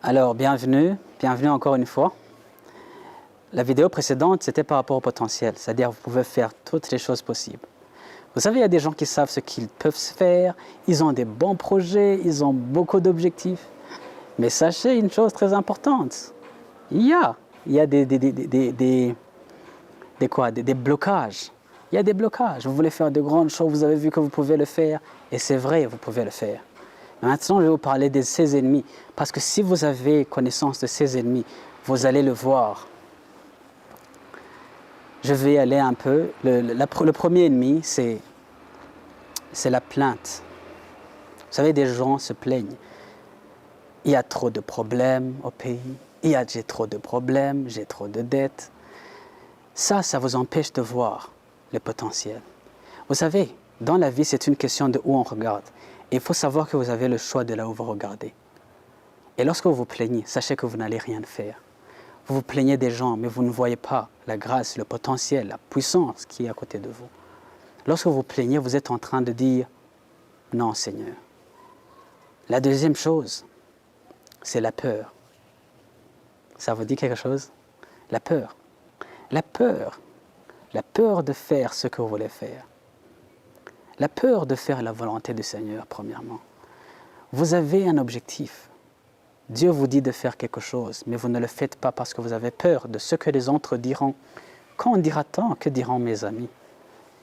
Alors, bienvenue encore une fois. La vidéo précédente, c'était par rapport au potentiel, c'est-à-dire vous pouvez faire toutes les choses possibles. Vous savez, il y a des gens qui savent ce qu'ils peuvent faire, ils ont des bons projets, ils ont beaucoup d'objectifs. Mais sachez une chose très importante, il y a des blocages. Il y a des blocages. Vous voulez faire de grandes choses, vous avez vu que vous pouvez le faire, et c'est vrai, vous pouvez le faire. Maintenant, je vais vous parler de ces ennemis, parce que si vous avez connaissance de ces ennemis, vous allez le voir. Je vais aller un peu. Le premier ennemi, c'est la plainte. Vous savez, des gens se plaignent. Il y a trop de problèmes au pays. J'ai trop de problèmes, j'ai trop de dettes. Ça vous empêche de voir le potentiel. Vous savez, dans la vie, c'est une question de où on regarde. Et il faut savoir que vous avez le choix de là où vous regardez. Et lorsque vous vous plaignez, sachez que vous n'allez rien faire. Vous vous plaignez des gens, mais vous ne voyez pas la grâce, le potentiel, la puissance qui est à côté de vous. Lorsque vous vous plaignez, vous êtes en train de dire « Non, Seigneur ». La deuxième chose, c'est la peur. Ça vous dit quelque chose? La peur. La peur. La peur de faire ce que vous voulez faire. La peur de faire la volonté du Seigneur, premièrement. Vous avez un objectif. Dieu vous dit de faire quelque chose, mais vous ne le faites pas parce que vous avez peur de ce que les autres diront. Quand dira-t-on? Que diront mes amis?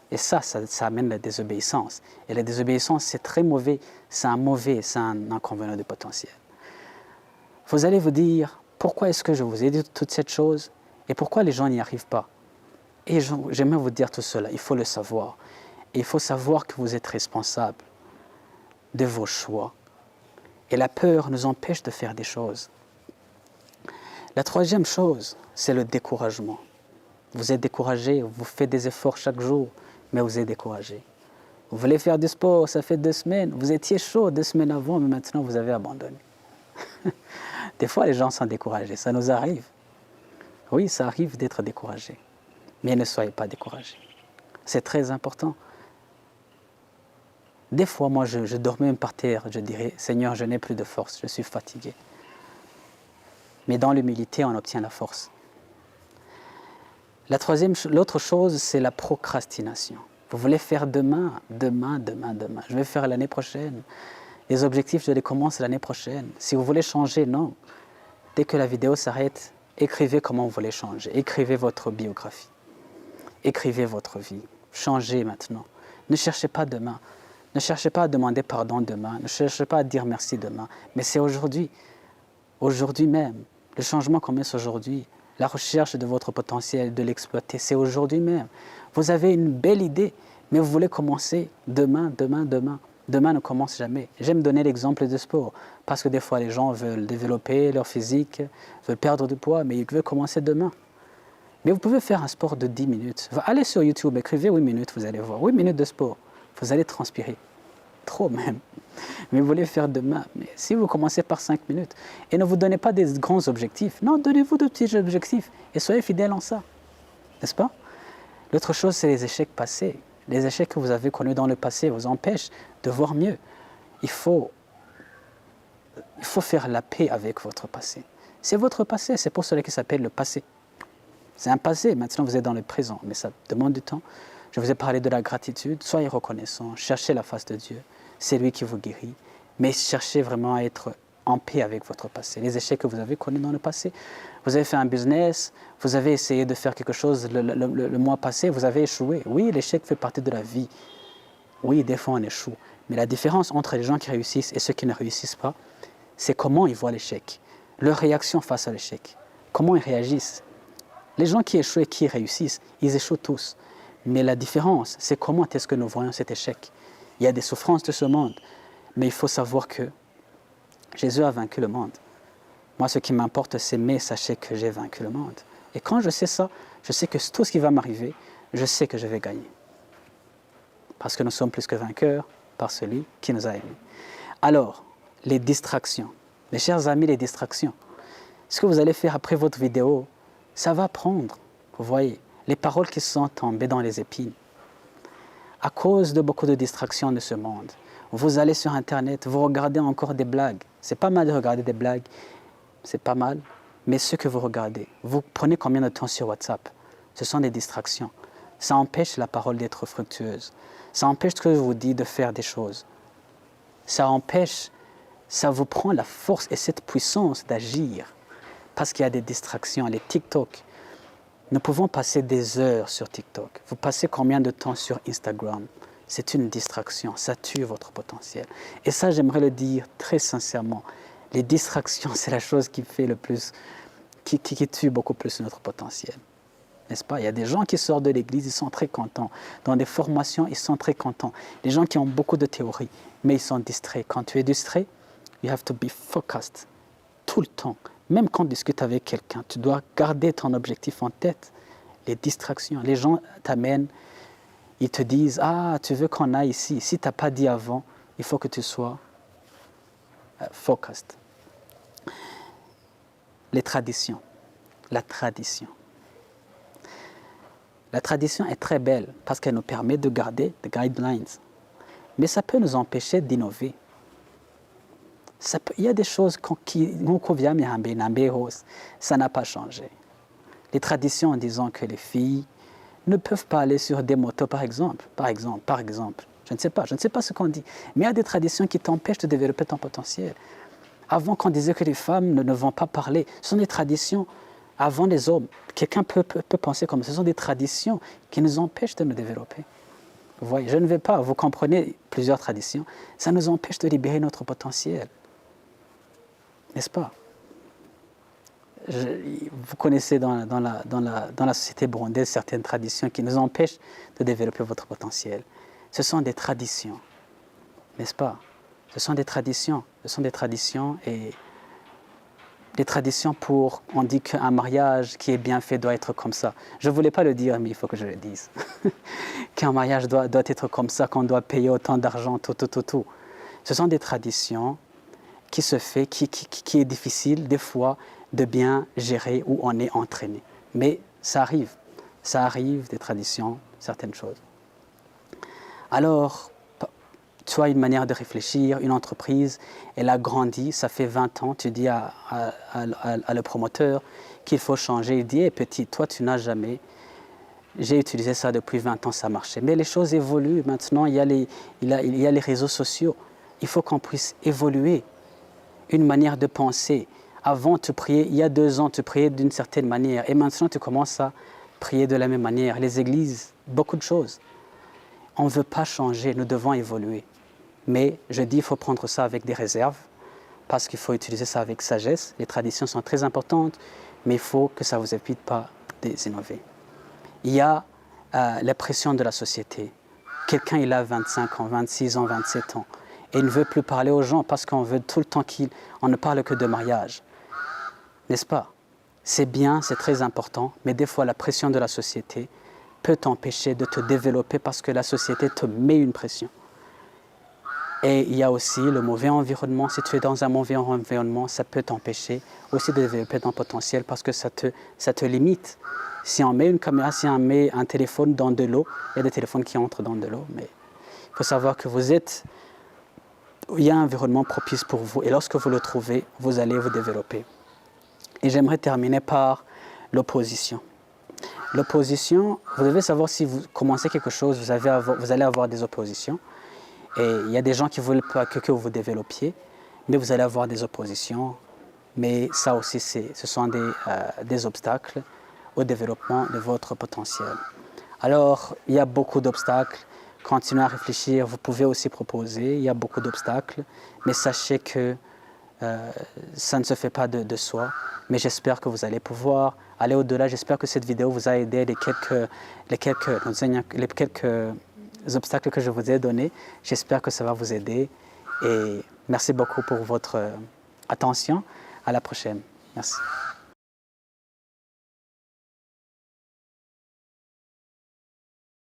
Et ça amène la désobéissance. Et la désobéissance, c'est très mauvais. C'est un inconvénient du potentiel. Vous allez vous dire, pourquoi est-ce que je vous ai dit toutes ces choses? Et pourquoi les gens n'y arrivent pas? Et j'aimerais vous dire tout cela, il faut le savoir. Et il faut savoir que vous êtes responsable de vos choix. Et la peur nous empêche de faire des choses. La troisième chose, c'est le découragement. Vous êtes découragé, vous faites des efforts chaque jour, mais vous êtes découragé. Vous voulez faire du sport, ça fait 2 semaines, vous étiez chaud 2 semaines avant, mais maintenant vous avez abandonné. Des fois, les gens sont découragés, ça nous arrive. Oui, ça arrive d'être découragé, mais ne soyez pas découragés. C'est très important. Des fois, moi, je dormais même par terre, je dirais, Seigneur, je n'ai plus de force, je suis fatigué. Mais dans l'humilité, on obtient la force. L'autre chose, c'est la procrastination. Vous voulez faire demain. Je vais faire l'année prochaine. Les objectifs, je les commence l'année prochaine. Si vous voulez changer, non. Dès que la vidéo s'arrête, écrivez comment vous voulez changer. Écrivez votre biographie. Écrivez votre vie. Changez maintenant. Ne cherchez pas demain. Ne cherchez pas à demander pardon demain, ne cherchez pas à dire merci demain, mais c'est aujourd'hui, aujourd'hui même. Le changement commence aujourd'hui. La recherche de votre potentiel, de l'exploiter, c'est aujourd'hui même. Vous avez une belle idée, mais vous voulez commencer demain. Demain ne commence jamais. J'aime donner l'exemple du sport, parce que des fois les gens veulent développer leur physique, veulent perdre du poids, mais ils veulent commencer demain. Mais vous pouvez faire un sport de 10 minutes. Allez sur YouTube, écrivez 8 minutes, vous allez voir. 8 minutes de sport. Vous allez transpirer, trop même. Mais vous voulez faire demain. Mais si vous commencez par 5 minutes, et ne vous donnez pas des grands objectifs, non, donnez-vous de petits objectifs et soyez fidèles en ça. N'est-ce pas? L'autre chose, c'est les échecs passés. Les échecs que vous avez connus dans le passé vous empêchent de voir mieux. Il faut faire la paix avec votre passé. C'est votre passé, c'est pour cela qu'il s'appelle le passé. C'est un passé, maintenant vous êtes dans le présent, mais ça demande du temps. Je vous ai parlé de la gratitude, soyez reconnaissants, cherchez la face de Dieu, c'est lui qui vous guérit, mais cherchez vraiment à être en paix avec votre passé. Les échecs que vous avez connus dans le passé, vous avez fait un business, vous avez essayé de faire quelque chose le mois passé, vous avez échoué. Oui, l'échec fait partie de la vie. Oui, des fois on échoue. Mais la différence entre les gens qui réussissent et ceux qui ne réussissent pas, c'est comment ils voient l'échec, leur réaction face à l'échec, comment ils réagissent. Les gens qui échouent et qui réussissent, ils échouent tous. Mais la différence, c'est comment est-ce que nous voyons cet échec. Il y a des souffrances de ce monde, mais il faut savoir que Jésus a vaincu le monde. Moi, ce qui m'importe, c'est mais sachez que j'ai vaincu le monde. Et quand je sais ça, je sais que tout ce qui va m'arriver, je sais que je vais gagner. Parce que nous sommes plus que vainqueurs par celui qui nous a aimés. Alors, les distractions. Mes chers amis, les distractions. Ce que vous allez faire après votre vidéo, ça va prendre, vous voyez, les paroles qui sont tombées dans les épines. À cause de beaucoup de distractions de ce monde, vous allez sur Internet, vous regardez encore des blagues. C'est pas mal de regarder des blagues, c'est pas mal, mais ce que vous regardez, vous prenez combien de temps sur WhatsApp? Ce sont des distractions. Ça empêche la parole d'être fructueuse. Ça empêche ce que je vous dis de faire des choses. Ça empêche, ça vous prend la force et cette puissance d'agir parce qu'il y a des distractions. Les TikTok, nous pouvons passer des heures sur TikTok. Vous passez combien de temps sur Instagram? C'est une distraction, ça tue votre potentiel. Et ça, j'aimerais le dire très sincèrement. Les distractions, c'est la chose qui fait le plus, qui tue beaucoup plus notre potentiel. N'est-ce pas? Il y a des gens qui sortent de l'église, ils sont très contents. Dans des formations, ils sont très contents. Les gens qui ont beaucoup de théories, mais ils sont distraits. Quand tu es distrait, you have to be focused tout le temps. Même quand tu discutes avec quelqu'un, tu dois garder ton objectif en tête. Les distractions, les gens t'amènent, ils te disent « Ah, tu veux qu'on aille ici ?» Si tu n'as pas dit avant, il faut que tu sois focused. Les traditions, la tradition. La tradition est très belle parce qu'elle nous permet de garder des guidelines. Mais ça peut nous empêcher d'innover. Il y a des choses qui nous conviennent, ça n'a pas changé. Les traditions en disant que les filles ne peuvent pas aller sur des motos, par exemple. Je ne sais pas ce qu'on dit. Mais il y a des traditions qui t'empêchent de développer ton potentiel. Avant, qu'on disait que les femmes ne vont pas parler, ce sont des traditions avant les hommes. Quelqu'un peut penser comme ça. Ce sont des traditions qui nous empêchent de nous développer. Vous voyez, je ne vais pas, vous comprenez plusieurs traditions, ça nous empêche de libérer notre potentiel. N'est-ce pas? Vous connaissez dans la société burundaise certaines traditions qui nous empêchent de développer votre potentiel. Ce sont des traditions, n'est-ce pas? Ce sont des traditions et des traditions pour, on dit qu'un mariage qui est bien fait doit être comme ça. Je ne voulais pas le dire, mais il faut que je le dise. Qu'un mariage doit être comme ça, qu'on doit payer autant d'argent, tout. Ce sont des traditions qui se fait, qui est difficile des fois de bien gérer où on est entraîné. Mais ça arrive des traditions, certaines choses. Alors, tu as une manière de réfléchir, une entreprise, elle a grandi, ça fait 20 ans, tu dis à le promoteur qu'il faut changer, il dit hey, « petit, toi tu n'as jamais, j'ai utilisé ça depuis 20 ans, ça marchait. » Mais les choses évoluent, maintenant il y a les réseaux sociaux, il faut qu'on puisse évoluer, une manière de penser. Avant, tu priais, il y a 2 ans, tu priais d'une certaine manière, et maintenant tu commences à prier de la même manière. Les églises, beaucoup de choses. On ne veut pas changer, nous devons évoluer. Mais je dis, il faut prendre ça avec des réserves, parce qu'il faut utiliser ça avec sagesse. Les traditions sont très importantes, mais il faut que ça ne vous évite pas d'innover. Il y a la pression de la société. Quelqu'un, il a 25 ans, 26 ans, 27 ans, et il ne veut plus parler aux gens parce qu'on veut tout le temps qu'on ne parle que de mariage. N'est-ce pas? C'est bien, c'est très important, mais des fois la pression de la société peut t'empêcher de te développer parce que la société te met une pression. Et il y a aussi le mauvais environnement. Si tu es dans un mauvais environnement, ça peut t'empêcher aussi de développer ton potentiel parce que ça te limite. Si on met une caméra, si on met un téléphone dans de l'eau, il y a des téléphones qui entrent dans de l'eau, mais il faut savoir que il y a un environnement propice pour vous et lorsque vous le trouvez, vous allez vous développer. Et j'aimerais terminer par l'opposition. L'opposition, vous devez savoir si vous commencez quelque chose, vous allez avoir des oppositions. Et il y a des gens qui ne veulent pas que vous développiez, mais vous allez avoir des oppositions. Mais ça aussi, ce sont des obstacles au développement de votre potentiel. Alors, il y a beaucoup d'obstacles. Continuez à réfléchir, vous pouvez aussi proposer, il y a beaucoup d'obstacles. Mais sachez que ça ne se fait pas de soi. Mais j'espère que vous allez pouvoir aller au-delà. J'espère que cette vidéo vous a aidé, les quelques obstacles que je vous ai donnés. J'espère que ça va vous aider. Et merci beaucoup pour votre attention. À la prochaine. Merci.